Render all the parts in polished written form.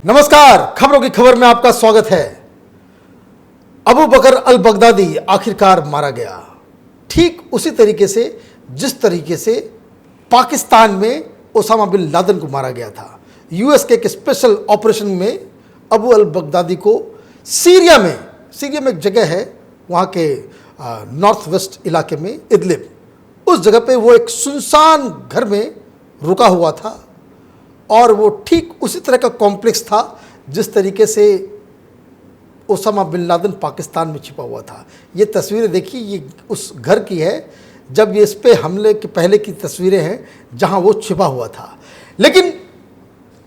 नमस्कार, खबरों की खबर में आपका स्वागत है। अबू बकर अल बगदादी आखिरकार मारा गया, ठीक उसी तरीके से जिस तरीके से पाकिस्तान में ओसामा बिन लादेन को मारा गया था। यूएस के एक स्पेशल ऑपरेशन में अबू अल बगदादी को सीरिया में एक जगह है, वहाँ के नॉर्थ वेस्ट इलाके में इदलिब, उस जगह पे वो एक सुनसान घर में रुका हुआ था और वो ठीक उसी तरह का कॉम्प्लेक्स था जिस तरीके से ओसामा बिन लादेन पाकिस्तान में छिपा हुआ था। ये तस्वीरें देखिए, ये उस घर की है जब ये इस पे हमले के पहले की तस्वीरें हैं जहां वो छिपा हुआ था। लेकिन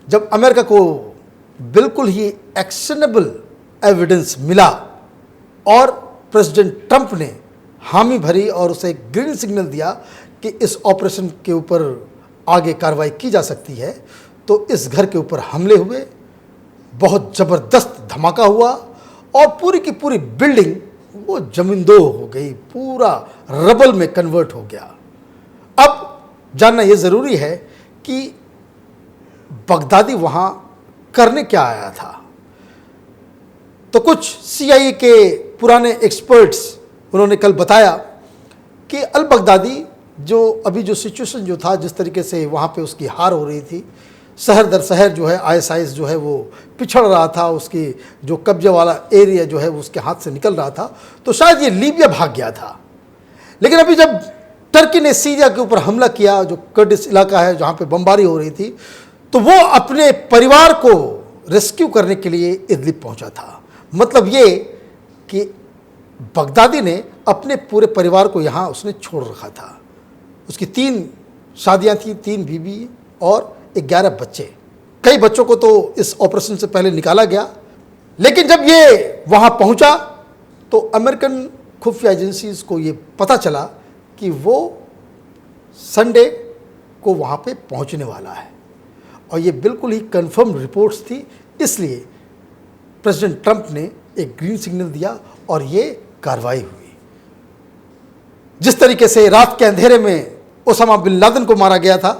जब अमेरिका को बिल्कुल ही एक्शनेबल एविडेंस मिला और प्रेसिडेंट ट्रंप ने हामी भरी और उसे ग्रीन सिग्नल दिया कि इस ऑपरेशन के ऊपर आगे कार्रवाई की जा सकती है, तो इस घर के ऊपर हमले हुए, बहुत ज़बरदस्त धमाका हुआ और पूरी की पूरी बिल्डिंग वो जमींदोज़ हो गई, पूरा रबल में कन्वर्ट हो गया। अब जानना ये ज़रूरी है कि बगदादी वहाँ करने क्या आया था। तो कुछ CIA के पुराने एक्सपर्ट्स उन्होंने कल बताया कि अल बगदादी अभी जो सिचुएशन जो था, जिस तरीके से वहाँ पे उसकी हार हो रही थी, शहर दर शहर जो है ISIS जो है वो पिछड़ रहा था, उसकी जो कब्जे वाला एरिया जो है वो उसके हाथ से निकल रहा था, तो शायद ये लीबिया भाग गया था। लेकिन अभी जब टर्की ने सीरिया के ऊपर हमला किया, जो कर्डिश इलाका है जहाँ पे बमबारी हो रही थी, तो वो अपने परिवार को रेस्क्यू करने के लिए इदलिब पहुँचा था। मतलब ये कि बगदादी ने अपने पूरे परिवार को यहाँ उसने छोड़ रखा था। उसकी 3 शादियाँ थी, 3 बीवी और 11 बच्चे। कई बच्चों को तो इस ऑपरेशन से पहले निकाला गया, लेकिन जब ये वहाँ पहुँचा तो अमेरिकन खुफिया एजेंसीज को ये पता चला कि वो संडे को वहाँ पे पहुँचने वाला है और ये बिल्कुल ही कंफर्म रिपोर्ट्स थी। इसलिए प्रेसिडेंट ट्रंप ने एक ग्रीन सिग्नल दिया और ये कार्रवाई हुई। जिस तरीके से रात के अंधेरे में ओसामा बिन लादेन को मारा गया था,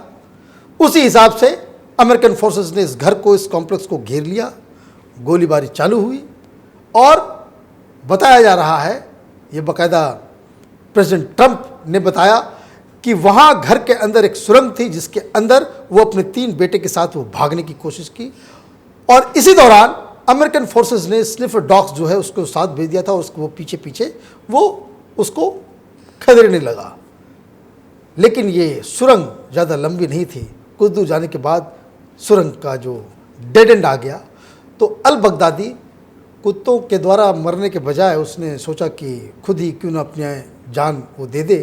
उसी हिसाब से अमेरिकन फोर्सेस ने इस घर को, इस कॉम्प्लेक्स को घेर लिया, गोलीबारी चालू हुई और बताया जा रहा है, ये बाकायदा प्रेसिडेंट ट्रंप ने बताया कि वहाँ घर के अंदर एक सुरंग थी जिसके अंदर वो अपने 3 बेटे के साथ वो भागने की कोशिश की और इसी दौरान अमेरिकन फोर्सेस ने स्निफर डॉग्स जो है उसको साथ भेज दिया था और उसको वो पीछे पीछे वो उसको खदेड़ने लगा। लेकिन ये सुरंग ज़्यादा लंबी नहीं थी, कुछ दूर जाने के बाद सुरंग का जो डेड एंड आ गया। तो अल बगदादी कुत्तों के द्वारा मरने के बजाय उसने सोचा कि खुद ही क्यों ना अपनी जान वो दे दे।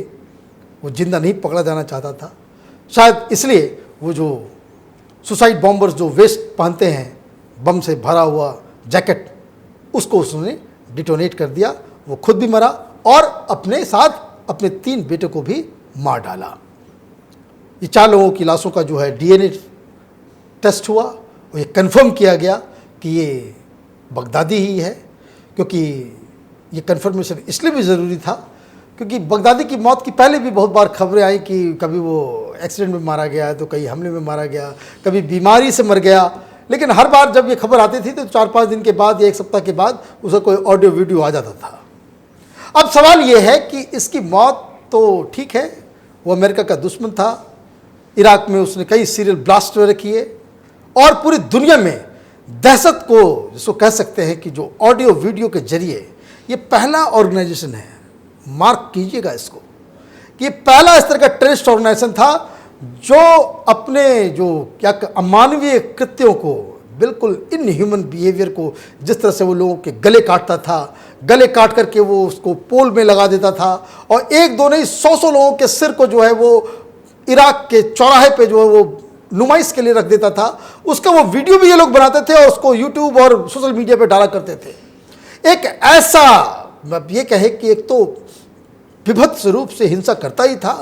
वो जिंदा नहीं पकड़ा जाना चाहता था, शायद इसलिए वो जो सुसाइड बॉम्बर्स जो वेस्ट पहनते हैं, बम से भरा हुआ जैकेट, उसको उसने डिटोनेट कर दिया। वो खुद भी मरा और अपने साथ अपने 3 बेटे को भी मार डाला। ये 4 लोगों की लाशों का जो है DNA टेस्ट हुआ और ये कंफर्म किया गया कि ये बगदादी ही है। क्योंकि ये कंफर्मेशन इसलिए भी ज़रूरी था क्योंकि बगदादी की मौत की पहले भी बहुत बार खबरें आई कि कभी वो एक्सीडेंट में मारा गया, तो कहीं हमले में मारा गया, कभी बीमारी से मर गया। लेकिन हर बार जब ये खबर आती थी तो 4-5 दिन के बाद या 1 सप्ताह के बाद उसे कोई ऑडियो वीडियो आ जाता था। अब सवाल ये है कि इसकी मौत तो ठीक है, वो अमेरिका का दुश्मन था, इराक में उसने कई सीरियल ब्लास्ट वगैरह किए और पूरी दुनिया में दहशत को, जिसको कह सकते हैं कि जो ऑडियो वीडियो के जरिए, ये पहला ऑर्गेनाइजेशन है, मार्क कीजिएगा इसको, कि ये पहला इस तरह का टेररिस्ट ऑर्गेनाइजेशन था जो अपने जो क्या अमानवीय कृत्यों को, बिल्कुल इनह्यूमन बिहेवियर को, जिस तरह से वो लोगों के गले काटता था, गले काट करके वो उसको पोल में लगा देता था और 1-2 नहीं 100 लोगों के सिर को जो है वो इराक के चौराहे पे जो है वो नुमाइश के लिए रख देता था। उसका वो वीडियो भी ये लोग बनाते थे और उसको यूट्यूब और सोशल मीडिया पे डाला करते थे। एक ऐसा, ये कहे कि एक तो विभत्स रूप से हिंसा करता ही था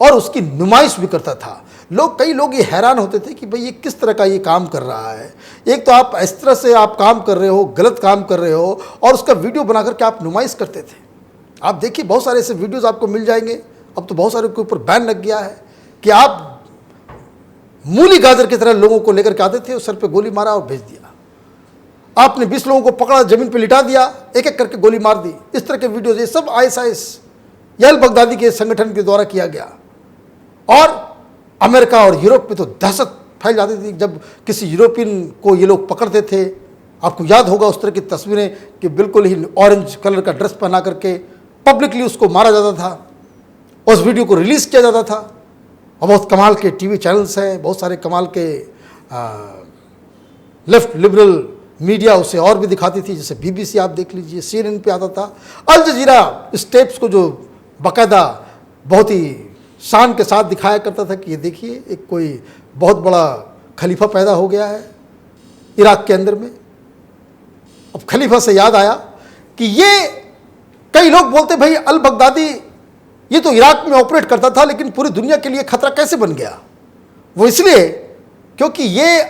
और उसकी नुमाइश भी करता था। कई लोग ये हैरान होते थे कि भाई ये किस तरह का ये काम कर रहा है। एक तो आप इस तरह से आप काम कर रहे हो, गलत काम कर रहे हो और उसका वीडियो बना करके आप नुमाइश करते थे। आप देखिए बहुत सारे ऐसे वीडियोस आपको मिल जाएंगे। अब तो बहुत सारे के ऊपर बैन लग गया है कि आप मूली गाजर की तरह लोगों को लेकर के आते थे और सर पे गोली मारा और भेज दिया। आपने 20 लोगों को पकड़ा, जमीन पे लिटा दिया, एक एक करके गोली मार दी। इस तरह के वीडियोज ये सब ISIS या अल बगदादी के संगठन के द्वारा किया गया। और अमेरिका और यूरोप में तो दहशत फैल जाती थी जब किसी यूरोपियन को ये लोग पकड़ते थे। आपको याद होगा उस तरह की तस्वीरें कि बिल्कुल ही ऑरेंज कलर का ड्रेस पहना करके पब्लिकली उसको मारा जाता था, उस वीडियो को रिलीज़ किया जाता था। और बहुत कमाल के टीवी चैनल्स हैं, बहुत सारे कमाल के लेफ्ट लिबरल मीडिया उसे और भी दिखाती थी, जैसे BBC आप देख लीजिए, CNN पे आता था। अल जजीरा इस टेप्स को जो बाकायदा बहुत ही शान के साथ दिखाया करता था कि ये देखिए एक कोई बहुत बड़ा खलीफा पैदा हो गया है इराक के अंदर में। अब खलीफा से याद आया कि ये कई लोग बोलते भाई अल बगदादी ये तो इराक में ऑपरेट करता था, लेकिन पूरी दुनिया के लिए खतरा कैसे बन गया? वो इसलिए क्योंकि ये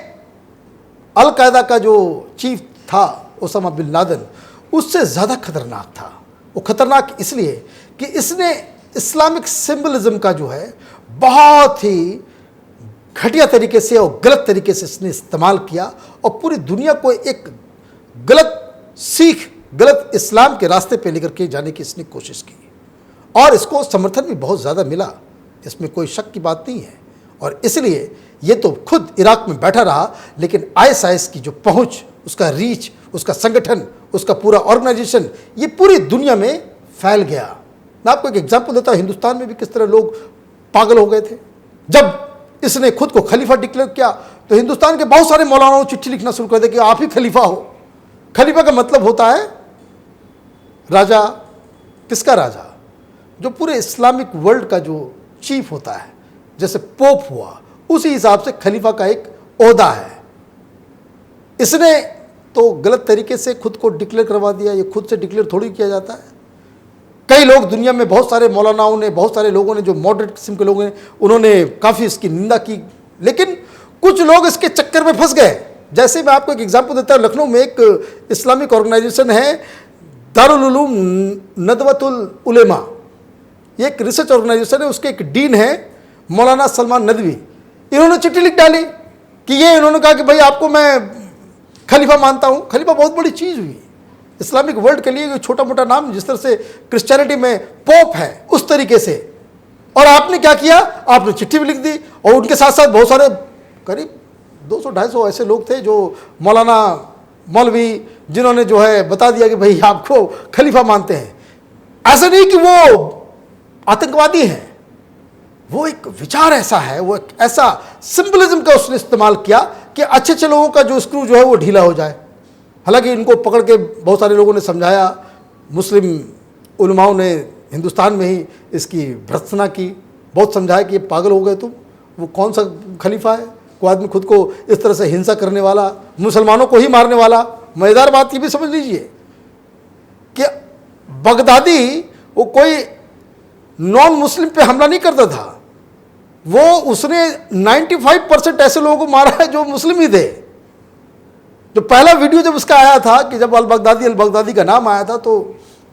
अल कायदा का जो चीफ था ओसामा बिन लादेन उससे ज़्यादा खतरनाक था। वो खतरनाक इसलिए कि इसने इस्लामिक सिंबलिज्म का जो है बहुत ही घटिया तरीके से और गलत तरीके से इसने इस्तेमाल किया और पूरी दुनिया को एक गलत सीख, गलत इस्लाम के रास्ते पे लेकर के जाने की इसने कोशिश की और इसको समर्थन भी बहुत ज़्यादा मिला, इसमें कोई शक की बात नहीं है। और इसलिए ये तो खुद इराक में बैठा रहा, लेकिन ISIS की जो पहुंच, उसका रीच, उसका संगठन, उसका पूरा ऑर्गेनाइजेशन ये पूरी दुनिया में फैल गया। मैं आपको एक एग्जांपल देता हूँ, हिंदुस्तान में भी किस तरह लोग पागल हो गए थे जब इसने खुद को खलीफा डिक्लेयर किया। तो हिंदुस्तान के बहुत सारे मौलानाओं चिट्ठी लिखना शुरू कर दे कि आप ही खलीफा हो। खलीफा का मतलब होता है राजा। किसका राजा? जो पूरे इस्लामिक वर्ल्ड का जो चीफ होता है, जैसे पोप हुआ, उसी हिसाब से खलीफा का एक ओहदा है। इसने तो गलत तरीके से खुद को डिक्लेयर करवा दिया। ये खुद से डिक्लेयर थोड़ी किया जाता है। कई लोग दुनिया में, बहुत सारे मौलानाओं ने, बहुत सारे लोगों ने, जो मॉडरेट किस्म के लोग हैं, उन्होंने काफ़ी इसकी निंदा की, लेकिन कुछ लोग इसके चक्कर में फंस गए। जैसे मैं आपको एक एग्जांपल देता हूँ, लखनऊ में एक इस्लामिक ऑर्गेनाइजेशन है दारुल उलूम नदवतुल उलेमा, ये एक रिसर्च ऑर्गेनाइजेशन है, उसके एक डीन है मौलाना सलमान नदवी। इन्होंने चिट्ठी लिख डाली कि ये, इन्होंने कहा कि भाई आपको मैं खलीफा मानता हूँ। खलीफा बहुत बड़ी चीज़ हुई इस्लामिक वर्ल्ड के लिए, छोटा मोटा नाम, जिस तरह से क्रिश्चियनिटी में पोप है उस तरीके से। और आपने क्या किया? आपने चिट्ठी भी लिख दी और उनके साथ साथ बहुत सारे करीब 200-250 ऐसे लोग थे जो मौलाना, मौलवी, जिन्होंने जो है बता दिया कि भाई आपको खलीफा मानते हैं। ऐसा नहीं कि वो आतंकवादी हैं, वो एक विचार ऐसा है, वो एक ऐसा सिंबलिज्म का उसने इस्तेमाल किया कि अच्छे अच्छे लोगों का जो स्क्रू जो है वो ढीला हो जाए। हालांकि इनको पकड़ के बहुत सारे लोगों ने समझाया, मुस्लिम उलमाओं ने हिंदुस्तान में ही इसकी भर्त्सना की, बहुत समझाया कि ये पागल हो गए तुम, वो कौन सा खलीफा है, कोई आदमी खुद को इस तरह से हिंसा करने वाला, मुसलमानों को ही मारने वाला। मज़ेदार बात ये भी समझ लीजिए कि बगदादी वो कोई नॉन मुस्लिम पे हमला नहीं करता था, वो उसने 95% ऐसे लोगों को मारा है जो मुस्लिम ही थे। जो पहला वीडियो जब उसका आया था कि जब अल बगदादी का नाम आया था, तो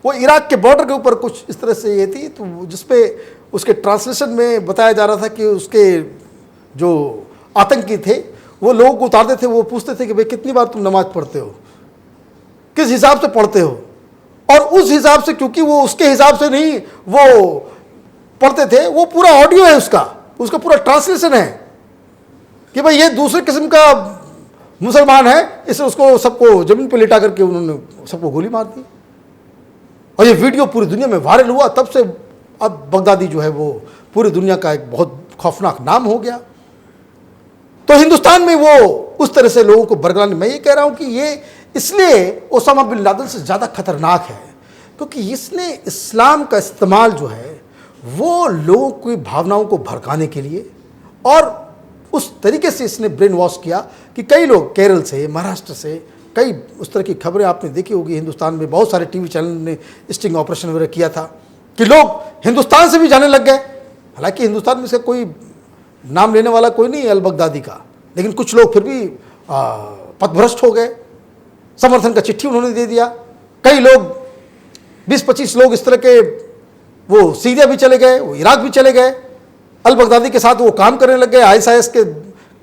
वो इराक के बॉर्डर के ऊपर कुछ इस तरह से ये थी, तो जिसपे उसके ट्रांसलेशन में बताया जा रहा था कि उसके जो आतंकी थे वो लोगों को उतारते थे, वो पूछते थे कि भाई कितनी बार तुम नमाज पढ़ते हो, किस हिसाब से पढ़ते हो, और उस हिसाब से, क्योंकि वो उसके हिसाब से नहीं वो पढ़ते थे, वो पूरा ऑडियो है उसका पूरा ट्रांसलेशन है कि भाई ये दूसरे किस्म का मुसलमान है, इससे उसको सबको जमीन पर लिटा करके उन्होंने सबको गोली मार दी। और ये वीडियो पूरी दुनिया में वायरल हुआ। तब से अब बगदादी जो है वो पूरी दुनिया का एक बहुत खौफनाक नाम हो गया। तो हिंदुस्तान में वो उस तरह से लोगों को बरगलाने, मैं ये कह रहा हूँ कि ये इसलिए ओसामा बिन लादेन से ज़्यादा खतरनाक है क्योंकि इसने इस्लाम का इस्तेमाल जो है वो लोगों की भावनाओं को भड़काने के लिए, और उस तरीके से इसने ब्रेन वॉश किया कि कई लोग केरल से, महाराष्ट्र से, कई उस तरह की खबरें आपने देखी होगी। हिंदुस्तान में बहुत सारे टीवी चैनल ने स्टिंग ऑपरेशन वगैरह किया था कि लोग हिंदुस्तान से भी जाने लग गए। हालांकि हिंदुस्तान में से कोई नाम लेने वाला कोई नहीं है अल बगदादी का, लेकिन कुछ लोग फिर भी पथभ्रष्ट हो गए, समर्थन का चिट्ठी उन्होंने दे दिया। कई लोग 20-25 लोग इस तरह के वो सीरिया भी चले गए, वो इराक भी चले गए, अल बगदादी के साथ वो काम करने लग गए ISIS के।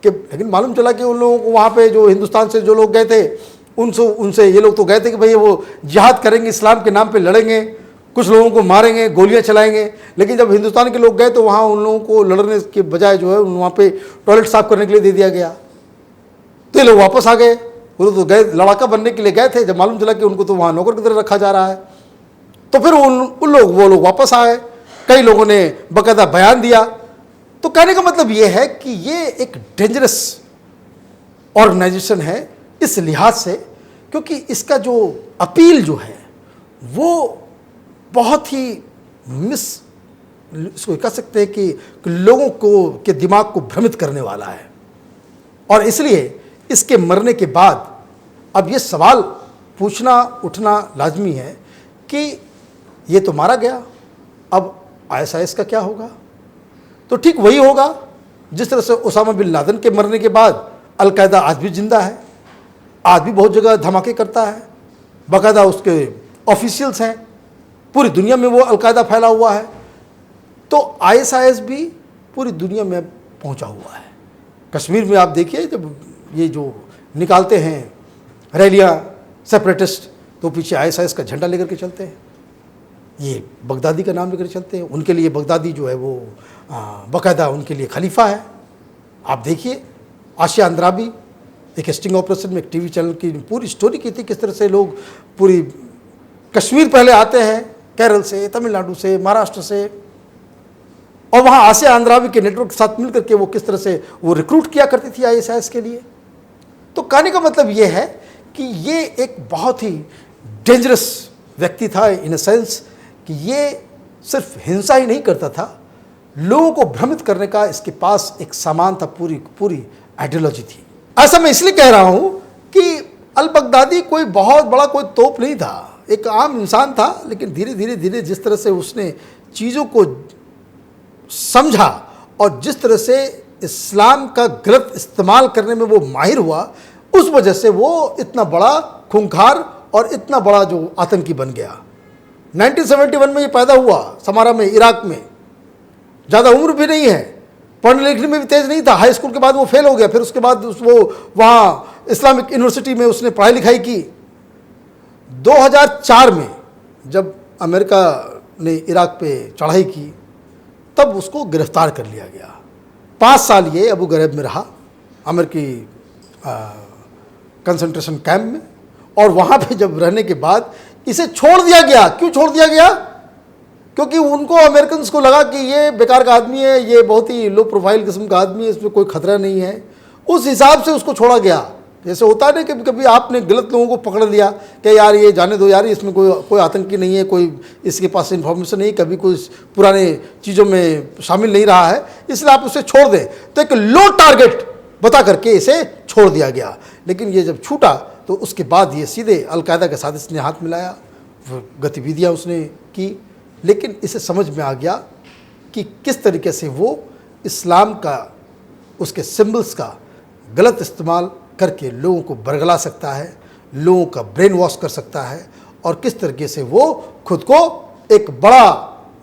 लेकिन मालूम चला कि उन लोगों को वहाँ पे जो हिंदुस्तान से जो लोग गए थे उनसे उनसे ये लोग तो गए थे कि भाई वो जिहाद करेंगे, इस्लाम के नाम पे लड़ेंगे, कुछ लोगों को मारेंगे, गोलियां चलाएंगे। लेकिन जब हिंदुस्तान के लोग गए तो वहाँ उन लोगों को लड़ने के बजाय जो है वहाँ पे टॉयलेट साफ करने के लिए दे दिया गया। तो ये लोग वापस आ गए। वो लोग तो गए, लड़ाका बनने के लिए गए थे, जब मालूम चला कि उनको तो वहाँ नौकर की तरह रखा जा रहा है, तो फिर वो लोग वापस आए। कई लोगों ने बाकायदा बयान दिया। तो कहने का मतलब ये है कि ये एक डेंजरस ऑर्गेनाइजेशन है इस लिहाज से, क्योंकि इसका जो अपील जो है वो बहुत ही इसको कह सकते हैं कि लोगों को के दिमाग को भ्रमित करने वाला है। और इसलिए इसके मरने के बाद अब ये सवाल पूछना उठना लाजमी है कि ये तो मारा गया, अब आईएसआईएस का क्या होगा? तो ठीक वही होगा जिस तरह से उसामा बिन लादेन के मरने के बाद अलकायदा आज भी जिंदा है, आज भी बहुत जगह धमाके करता है, बाकायदा उसके ऑफिशियल्स हैं, पूरी दुनिया में वो अलकायदा फैला हुआ है। तो आईएसआईएस भी पूरी दुनिया में पहुंचा हुआ है। कश्मीर में आप देखिए, जब ये जो निकालते हैं रैलियां सेपरेटिस्ट, तो पीछे आईएसआईएस का झंडा लेकर के चलते हैं, ये बगदादी का नाम लेकर चलते हैं। उनके लिए बगदादी जो है वो बाकायदा उनके लिए खलीफा है। आप देखिए आशिया अंद्राबी एक स्टिंग ऑपरेशन में एक टीवी चैनल की पूरी स्टोरी की थी, किस तरह से लोग पूरी कश्मीर पहले आते हैं, केरल से, तमिलनाडु से, महाराष्ट्र से, और वहाँ आसिया अंद्राबी के नेटवर्क के साथ मिलकर के वो किस तरह से वो रिक्रूट किया करती थी आईएसआईएस के लिए। तो कहने का मतलब ये है कि ये एक बहुत ही डेंजरस व्यक्ति था इन अ सेंस कि ये सिर्फ हिंसा ही नहीं करता था, लोगों को भ्रमित करने का इसके पास एक सामान था, पूरी आइडियोलॉजी थी। ऐसा मैं इसलिए कह रहा हूँ कि अल बगदादी कोई बहुत बड़ा कोई तोप नहीं था, एक आम इंसान था, लेकिन धीरे धीरे धीरे जिस तरह से उसने चीज़ों को समझा और जिस तरह से इस्लाम का गलत इस्तेमाल करने में वो माहिर हुआ, उस वजह से वो इतना बड़ा खूंखार और इतना बड़ा जो आतंकी बन गया। 1971 में ये पैदा हुआ समारा में, इराक में, ज़्यादा उम्र भी नहीं है, पढ़ने लिखने में भी तेज़ नहीं था, हाई स्कूल के बाद वो फेल हो गया, फिर उसके बाद वो वहाँ इस्लामिक यूनिवर्सिटी में उसने पढ़ाई लिखाई की। 2004 में जब अमेरिका ने इराक पे चढ़ाई की तब उसको गिरफ्तार कर लिया गया। 5 साल ये अबू गरीब में रहा, अमेरिकी कंसंट्रेशन कैंप में, और वहाँ पे जब रहने के बाद इसे छोड़ दिया गया। क्यों छोड़ दिया गया? क्योंकि उनको अमेरिकन को लगा कि ये बेकार का आदमी है, ये बहुत ही लो प्रोफाइल किस्म का आदमी है, इसमें कोई खतरा नहीं है, उस हिसाब से उसको छोड़ा गया। जैसे होता है ना कि कभी आपने गलत लोगों को पकड़ लिया कि यार ये जाने दो यार, इसमें कोई आतंकी नहीं है, कोई इसके पास इन्फॉर्मेशन नहीं, कभी कोई पुराने चीज़ों में शामिल नहीं रहा है, इसलिए आप उसे छोड़ दें। तो एक लो टारगेट बता करके इसे छोड़ दिया गया। लेकिन ये जब छूटा तो उसके बाद ये सीधे अलकायदा के साथ इसने हाथ मिलाया, गतिविधियाँ उसने की। लेकिन इसे समझ में आ गया कि किस तरीके से वो इस्लाम का, उसके सिंबल्स का गलत इस्तेमाल करके लोगों को बरगला सकता है, लोगों का ब्रेन वॉश कर सकता है, और किस तरीके से वो खुद को एक बड़ा,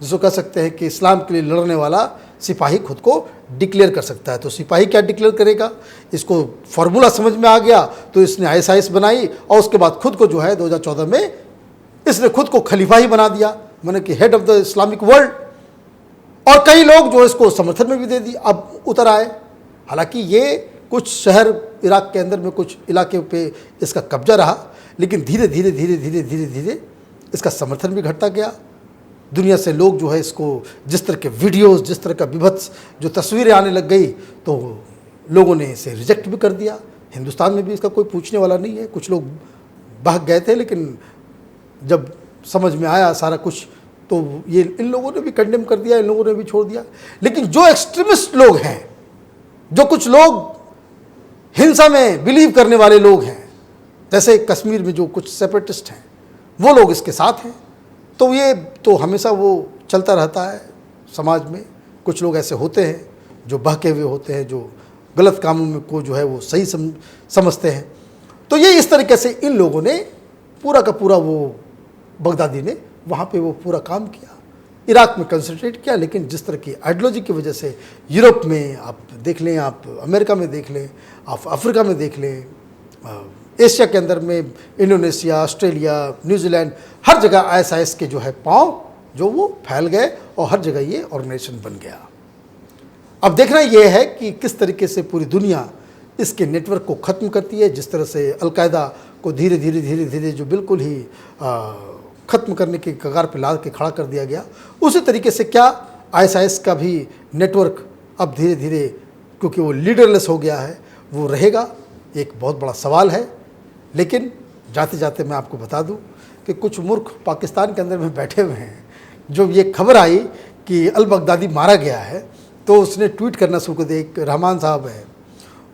जिसको कह सकते हैं कि इस्लाम के लिए लड़ने वाला सिपाही खुद को डिक्लेयर कर सकता है। तो सिपाही क्या डिक्लेयर करेगा, इसको फार्मूला समझ में आ गया, तो इसने आईएसआईएस बनाई, और उसके बाद खुद को जो है 2014 में इसने खुद को खलीफा ही बना दिया, माने कि head of the Islamic world. और कई लोग जो इसको समर्थन में भी दे दी, अब उतर आए। हालांकि ये कुछ शहर इराक के अंदर में कुछ इलाके पे इसका कब्जा रहा, लेकिन धीरे धीरे धीरे धीरे धीरे धीरे इसका समर्थन भी घटता गया। दुनिया से लोग जो है इसको, जिस तरह के वीडियोस, जिस तरह का विभत्स जो तस्वीरें आने लग गई, तो लोगों ने इसे रिजेक्ट भी कर दिया। हिंदुस्तान में भी इसका कोई पूछने वाला नहीं है, कुछ लोग भाग गए थे, लेकिन जब समझ में आया सारा कुछ तो ये इन लोगों ने भी कंडेम कर दिया, इन लोगों ने भी छोड़ दिया। लेकिन जो एक्सट्रीमिस्ट लोग हैं, जो कुछ लोग हिंसा में बिलीव करने वाले लोग हैं, जैसे कश्मीर में जो कुछ सेपरेटिस्ट हैं, वो लोग इसके साथ हैं। तो ये तो हमेशा वो चलता रहता है समाज में। कुछ लोग ऐसे होते हैं जो बहके हुए होते हैं, जो गलत कामों में को जो है वो सही समझते हैं। तो ये इस तरीके से इन लोगों ने पूरा का पूरा, वो बगदादी ने वहाँ पे वो पूरा काम किया, इराक में कंसंट्रेट किया। लेकिन जिस तरह की आइडियोलॉजी की वजह से यूरोप में आप देख लें, आप अमेरिका में देख लें, आप अफ्रीका में देख लें, एशिया के अंदर में इंडोनेशिया, ऑस्ट्रेलिया, न्यूजीलैंड, हर जगह ISIS के जो है पांव जो वो फैल गए और हर जगह ये ऑर्गेनाइजेशन बन गया। अब देखना ये है कि किस तरीके से पूरी दुनिया इसके नेटवर्क को ख़त्म करती है। जिस तरह से अलकायदा को धीरे धीरे जो बिल्कुल ही ख़त्म करने के कगार पर ला के खड़ा कर दिया गया, उसी तरीके से क्या ISIS का भी नेटवर्क अब धीरे धीरे, क्योंकि वो लीडरलेस हो गया है, वो रहेगा? एक बहुत बड़ा सवाल है। लेकिन जाते जाते मैं आपको बता दूं कि कुछ मूर्ख पाकिस्तान के अंदर में बैठे हुए हैं। जब ये खबर आई कि अल बगदादी मारा गया है तो उसने ट्वीट करना शुरू कर दिया। एक रहमान साहब है,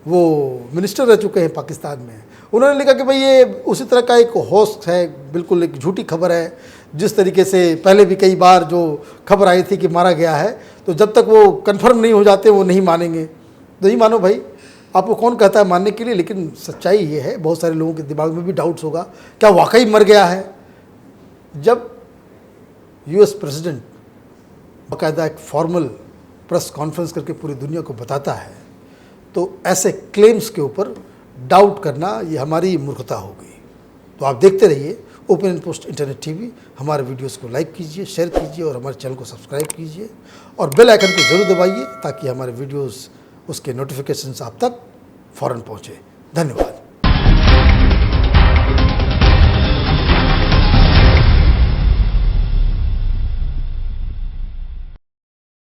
वो मिनिस्टर रह चुके हैं पाकिस्तान में, उन्होंने लिखा कि भाई ये उसी तरह का एक होस्ट है, बिल्कुल एक झूठी खबर है। जिस तरीके से पहले भी कई बार जो खबर आई थी कि मारा गया है, तो जब तक वो कंफर्म नहीं हो जाते वो नहीं मानेंगे। नहीं मानो भाई, आपको कौन कहता है मानने के लिए, लेकिन सच्चाई ये है। बहुत सारे लोगों के दिमाग में भी डाउट्स होगा, क्या वाकई मर गया है? जब US प्रेसिडेंट बाकायदा एक फॉर्मल प्रेस कॉन्फ्रेंस करके पूरी दुनिया को बताता है, तो ऐसे क्लेम्स के ऊपर डाउट करना ये हमारी मूर्खता होगी। तो आप देखते रहिए ओपिनियन पोस्ट इंटरनेट TV। हमारे वीडियोस को लाइक कीजिए, शेयर कीजिए और हमारे चैनल को सब्सक्राइब कीजिए और बेल आइकन को ज़रूर दबाइए ताकि हमारे वीडियोस, उसके नोटिफिकेशंस आप तक फ़ौरन पहुँचे। धन्यवाद।